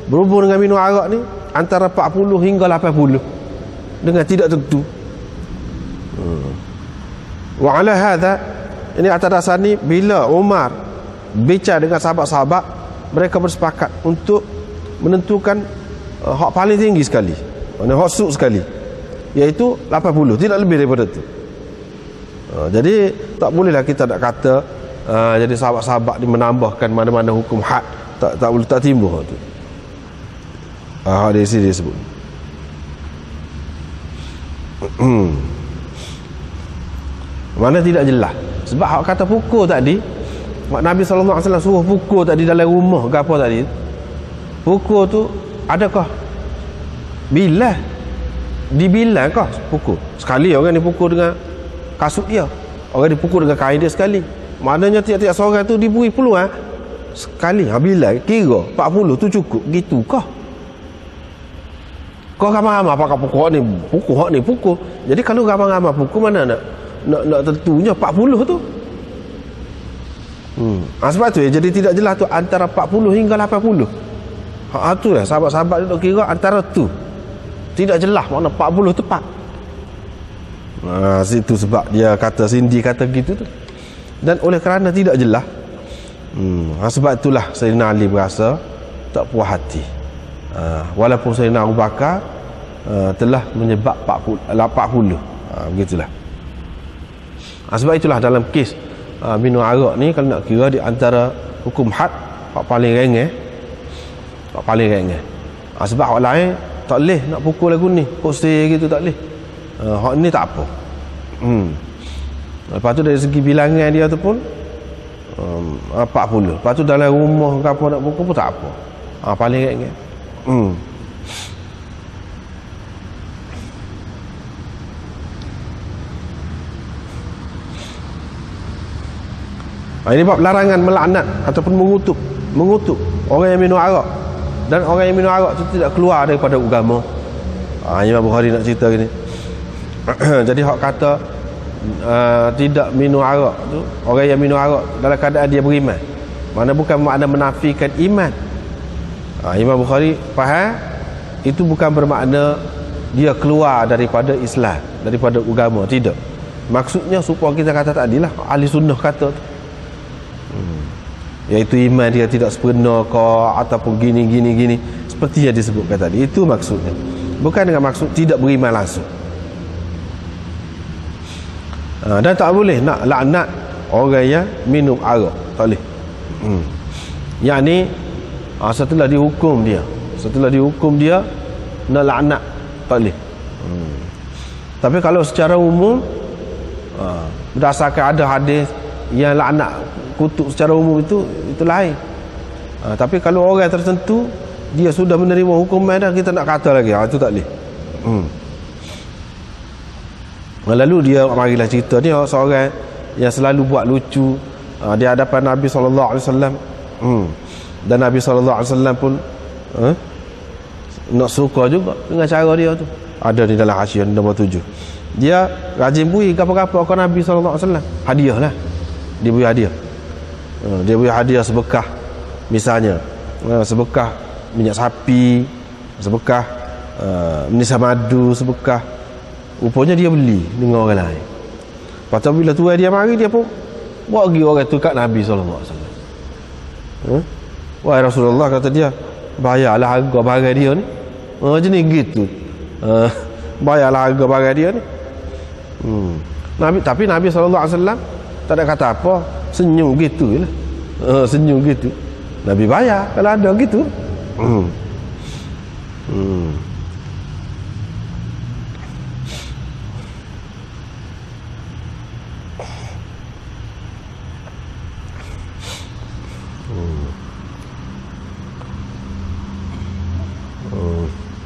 berhubung dengan minum arak ni antara 40 hingga 80 dengan tidak tentu. Wa ala hadha, ini atas dasar ni bila Umar bicara dengan sahabat-sahabat, mereka bersepakat untuk menentukan hak paling tinggi sekali, hak suk sekali, iaitu 80, tidak lebih daripada itu. Jadi tak bolehlah kita nak kata jadi sahabat-sahabat ni menambahkan mana-mana hukum had, tak boleh, tak timbul tu. Dari sini dia sebut. Mana tidak jelas. Sebab hak kata pukul tadi, Nabi SAW suruh pukul tadi dalam rumah ke apa tadi, pukul tu adakah bilah? Dibilang kah pukul? Sekali orang dipukul dengan kasut dia, orang dipukul dengan kain dia sekali. Maknanya tiap-tiap seorang tu diberi peluang sekali. Bila kira 40 tu cukup gitu kah? Kau ramai-ramai pakai pukul hak ni pukul. Jadi kalau ramai-ramai pukul, mana nak tentunya 40 tu. Sebab tu jadi tidak jelas tu antara 40 hingga 80. Tu lah sahabat-sahabat tu kira antara tu. Tidak jelas makna 40 tepat. Situ sebab dia kata Cindy kata gitu tu. Dan oleh kerana tidak jelas, sebab itulah Sayyidina Ali berasa tak puas hati. Walaupun Sayyidina Abu Bakar telah menyebab 40. Begitulah. Sebab itulah dalam kes minum arak ni, kalau nak kira di antara hukum had, hak paling ringan. Sebab hak lain tak boleh nak pukul lagu ni, poster gitu tak boleh. Hak ni tak apa. Lepas tu dari segi bilangan dia tu pun 40. Lepas tu dalam rumah ke apa nak pukul pun tak apa. Paling ringan. Ini bab larangan melaknat ataupun mengutuk orang yang minum arak, dan orang yang minum arak itu tidak keluar daripada agama. Imam Bukhari nak cerita gini. Jadi hak kata tidak minum arak tu, orang yang minum arak dalam keadaan dia beriman, mana bukan makna menafikan iman. Imam Bukhari faham itu bukan bermakna dia keluar daripada Islam, daripada agama, tidak. Maksudnya supaya kita kata tadilah ahli sunnah kata tu, iaitu iman dia tidak sempurna ataupun gini seperti yang disebutkan tadi. Itu maksudnya, bukan dengan maksud tidak beriman langsung. Dan tak boleh nak laknat orang yang minum arak, tak boleh. Yang ni setelah dihukum dia nak laknat, tak boleh. Tapi kalau secara umum, berdasarkan ada hadis yang laknat kutuk secara umum, itu lain. Tapi kalau orang tertentu dia sudah menerima hukuman dah, kita nak kata lagi itu tak boleh. Lalu dia marilah cerita ni seorang yang selalu buat lucu di hadapan Nabi SAW. Dan Nabi SAW pun nak suka juga dengan cara dia tu. Ada di dalam Hasyiah nombor 7. Dia rajin beri apa-apa ke Nabi SAW. Hadiah lah. Dia beri hadiah. Dia beri hadiah sebekah, misalnya sebekah minyak sapi, sebekah menisam madu, sebekah. Rupanya dia beli dengan orang lain. Lepas tu bila tuan dia mari, dia pun bawa pergi orang tu kat Nabi SAW. Wahai Rasulullah, kata dia, bayarlah harga barang dia ni. Jenis gitu. Bayarlah harga barang dia ni. Tapi Nabi SAW tak ada kata apa, senyum gitu lah. Senyum gitu. Nabi bayar kalau ada gitu.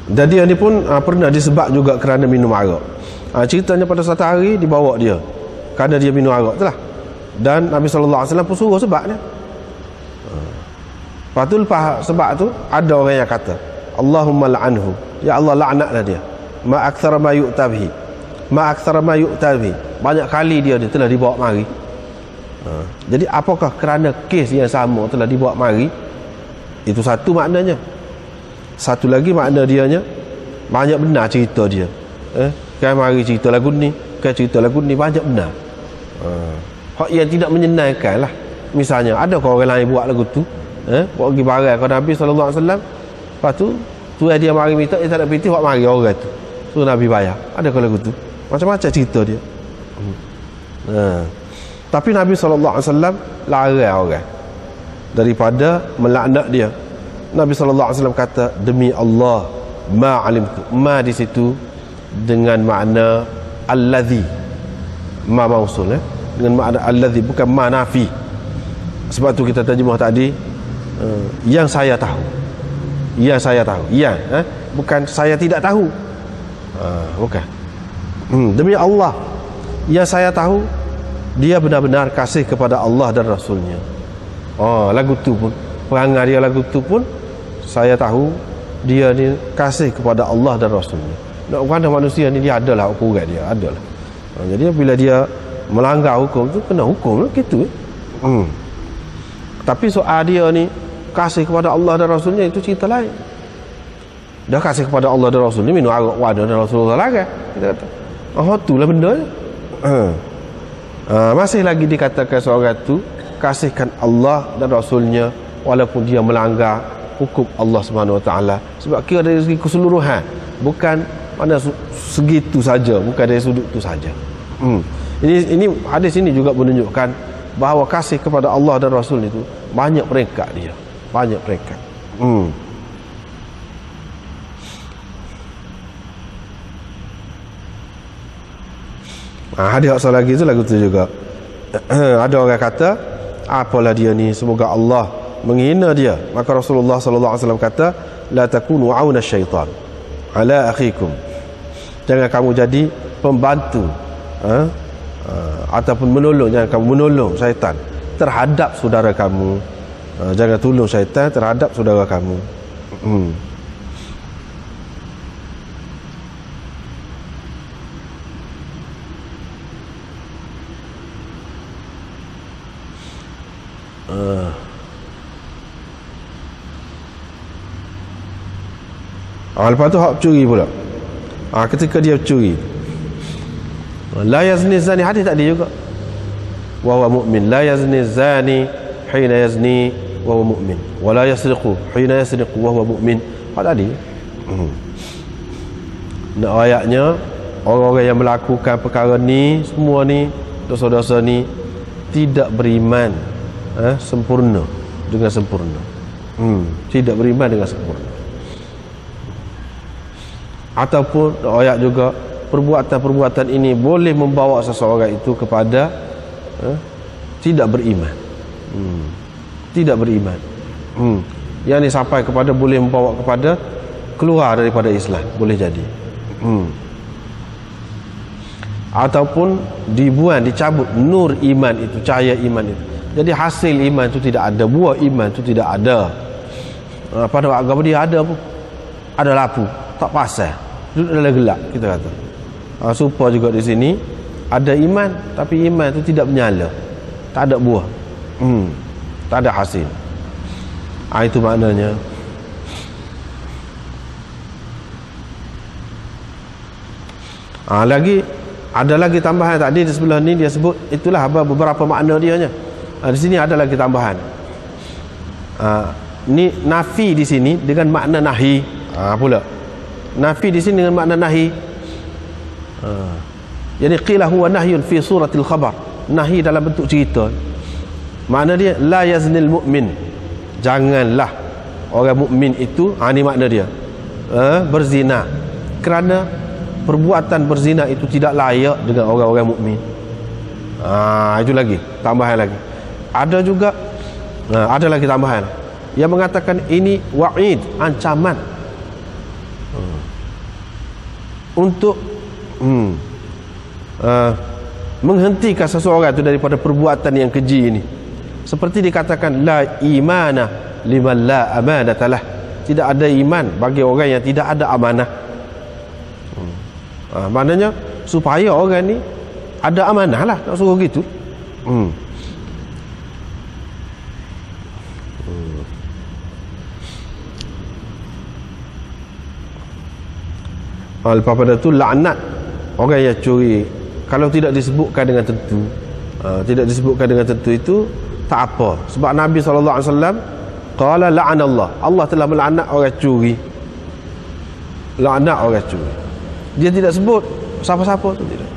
Jadi dia ni pun pernah disebab juga kerana minum arak. Ceritanya pada satu hari dibawa dia kerana dia minum arak itulah. Dan Nabi SAW pun suruh sebabnya. Lepas tu lepas sebab tu ada orang yang kata Allahumma la'anhu, ya Allah laknatlah dia, ma aktsara ma yu'ta bihi, ma aktsara ma yu'ta bihi, banyak kali dia telah dibawa mari. Jadi apakah kerana kes yang sama telah dibawa mari? Itu satu maknanya. Satu lagi makna dianya banyak benar cerita dia. Kan mari cerita lagu ni, kan cerita lagu ni banyak benar. Hak yang tidak menyenangkan lah. Misalnya ada orang lain buat lagu tu, buat pergi barang kepada Nabi SAW, lepas tu dia mari minta, dia tak nak piti, buat mari orang tu, so Nabi bayar. Ada kalau lagu tu macam-macam cerita dia. Tapi Nabi SAW larang orang daripada melaknat dia. Nabi SAW kata, demi Allah ma alimtu, ma di situ dengan makna allazi, ma mausul, dengan makna allazi, bukan ma nafi. Sebab tu kita terjemah tadi, yang saya tahu, yang saya tahu, yang bukan saya tidak tahu, bukan. Demi Allah, yang saya tahu dia benar-benar kasih kepada Allah dan Rasulnya. Lagu tu pun, perangai dia lagu tu pun saya tahu dia ni kasih kepada Allah dan Rasulnya. Nak kata manusia ni dia adalah ukuran dia, adalah. Jadi bila dia melanggar hukum tu, kena hukum lah gitu. Tapi soal dia ni kasih kepada Allah dan Rasulnya, itu cerita lain. Dah kasih kepada Allah dan Rasulnya, minum arak wadah dan Rasulullah lagi, kita kata itulah benda ni. Masih lagi dikatakan seorang tu kasihkan Allah dan Rasulnya walaupun dia melanggar hukum Allah SWT. Sebab kira dari segi keseluruhan, bukan mana segitu saja, bukan dari sudut tu saja. Ini hadis ini juga menunjukkan bahawa kasih kepada Allah dan Rasul itu banyak peringkat dia, banyak peringkat. Hadis asal lagi tu lagu tu juga. Ada orang kata, apalah dia ni, semoga Allah menghina dia. Maka Rasulullah SAW kata, la takunu auna syaitan ala akhikum, jangan kamu jadi pembantu ataupun menolong, jangan kamu menolong syaitan terhadap saudara kamu. Jangan tolong syaitan terhadap saudara kamu. Lepas tu hak curi pula. Ketika dia curi, la yazni zani, hadis tadi juga, wa huwa mu'min, la yazni zani hina yazni wa huwa mu'min, wa la yasriqu hina yasriqu wa huwa mu'min. Hak tadi. Nak ayatnya, orang-orang yang melakukan perkara ni, semua ni, dosa-dosa ni, tidak beriman sempurna, dengan sempurna. Tidak beriman dengan sempurna. Ataupun ayat juga, perbuatan-perbuatan ini boleh membawa seseorang itu kepada tidak beriman. Tidak beriman. Yang ini sampai kepada boleh membawa kepada keluar daripada Islam, boleh jadi. Ataupun dibuang, dicabut nur iman itu, cahaya iman itu. Jadi hasil iman itu tidak ada, buah iman itu tidak ada. Pada agama dia ada pun, ada lapu, tak pasal, duduk dalam gelap, kita kata. Supaya juga di sini ada iman, tapi iman itu tidak menyala, tak ada buah, tak ada hasil. Itu maknanya. Lagi ada lagi tambahan tadi di sebelah ni dia sebut, itulah beberapa makna dia nya. Di sini ada lagi tambahan. Ni nafi di sini dengan makna nahi. Pula nafi di sini dengan makna nahi. Jadi qila huwa nahyun fi suratil khabar, nahi dalam bentuk cerita. Makna dia la yaznil mu'min, janganlah orang mukmin itu, ni makna dia, berzina, kerana perbuatan berzina itu tidak layak dengan orang-orang mukmin. Itu lagi tambahan lagi. Ada juga ada lagi tambahan yang mengatakan ini wa'id, ancaman untuk menghentikan seseorang itu daripada perbuatan yang keji ini. Seperti dikatakan la imana liman la amanatalah, tidak ada iman bagi orang yang tidak ada amanah. Maknanya supaya orang ni ada amanah lah, nak suruh gitu. Lepas pada tu laknat orang yang curi, kalau tidak disebutkan dengan tentu, tidak disebutkan dengan tentu itu tak apa, sebab Nabi SAW qala la'anallah, Allah telah melaknat orang curi. Laknat orang curi, dia tidak sebut siapa-siapa tu, tidak.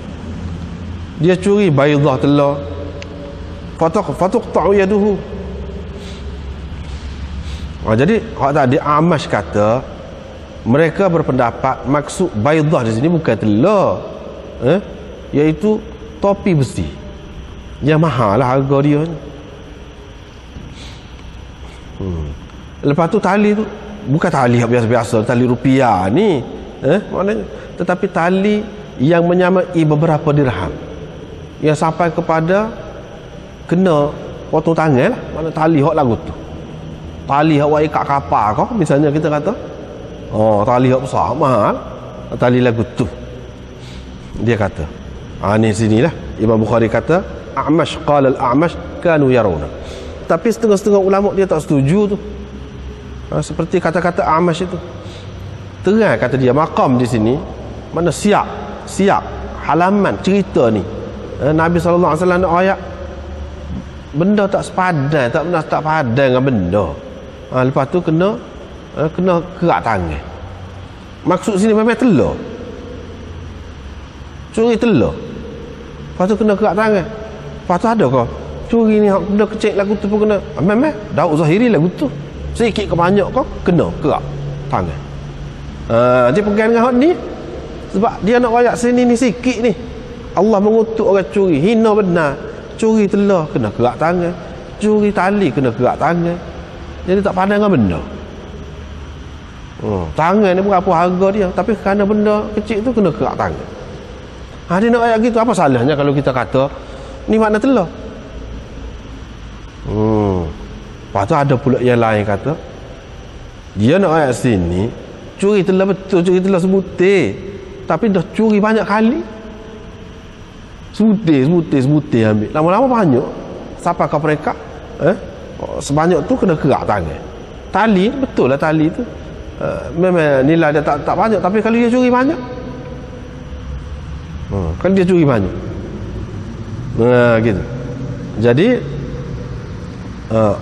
Dia curi baydah telur, fatuqta'u yaduhu. Jadi hak tadi Amash kata, mereka berpendapat maksud baydah di sini bukan telur, iaitu topi besi yang mahal lah harga dia. Lepas tu tali tu bukan tali biasa-biasa, tali rupiah ni, maknanya, tetapi tali yang menyamai beberapa dirham, yang sampai kepada kena potong tangan lah. Mana tali hak lagu tu, tali hak wak ikat kapal kau misalnya kita kata, tali hak besar mahal, tali lagu tu. Dia kata, ni sinilah Imam Bukhari kata A'mash qala al-A'mash kanu yarawna. Tapi setengah-setengah ulama dia tak setuju tu. Seperti kata-kata A'mash itu, terang kata dia maqam di sini, mana siap halaman cerita ni, Nabi SAW nak ayat benda tak sepadan, tak padan dengan benda. Lepas tu kena kerak tangan. Maksud sini memang telur, curi telur, lepas tu kena kerak tangan. Lepas tu ada kau curi ni benda kecil lagu tu pun kena, memang Daud Zahiri lagu tu sikit ke banyak kau kena kerak tangan. Dia pegang dengan hak ni, sebab dia nak ayat sini ni sikit ni, Allah mengutuk orang curi, hina benar, curi telur kena kerak tangan, curi tali kena kerak tangan. Jadi tak pandang dengan benda. Tangan ni berapa harga dia, tapi kerana benda kecil tu kena kerak tangan. Dia nak ayat gitu, apa salahnya kalau kita kata ni makna telur? Lepas tu ada pula yang lain kata, dia nak ayat sini curi telur betul, curi telur sebutir, tapi dah curi banyak kali, sebutir ambil, lama-lama banyak, siapa kau mereka sebanyak tu kena kerak tangan. Tali betul lah, tali tu memang nilai dia tak banyak, tapi kalau dia curi banyak, kalau dia curi banyak, gitu. Jadi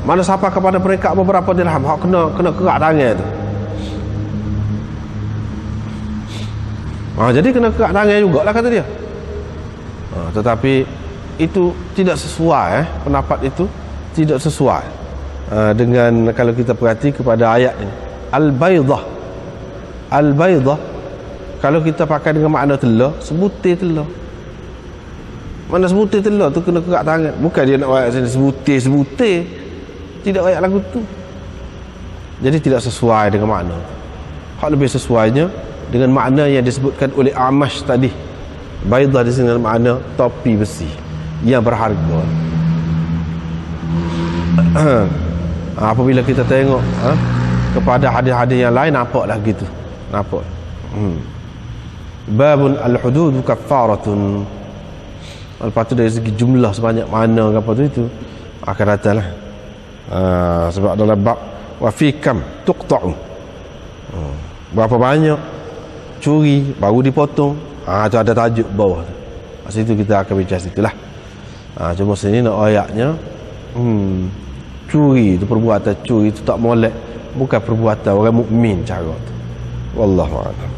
mana siapa kepada mereka beberapa dirham, hak kena kerak tangan tu. Jadi kena kerak tangan jugalah kata dia. Tetapi itu tidak sesuai, pendapat itu tidak sesuai dengan kalau kita perhati kepada ayat ini. Al-baydah kalau kita pakai dengan makna telur, sebutir telur. Mana sebutir telur tu kena kerak tangan, bukan dia nak ayat sini sebutir, tidak ayat lagu tu. Jadi tidak sesuai dengan makna. Hak lebih sesuainya dengan makna yang disebutkan oleh Amash tadi. Baydah di sini makna topi besi yang berharga. Apabila kita tengok kepada hadis-hadis yang lain, nampaklah gitu, nampak. Babun al-hudud kaffaratun. Lepas tu dari segi jumlah sebanyak mana apa tu itu akan datanglah. Sebab dalam bab wa fi kam tuqta'u, berapa banyak curi baru dipotong, tu ada tajuk bawah tu. Situ kita akan bincang situlah. Cuma sini nak ayatnya, curi itu, perbuatan curi itu tak molek, bukan perbuatan orang mukmin cara tu. Wallahu a'lam.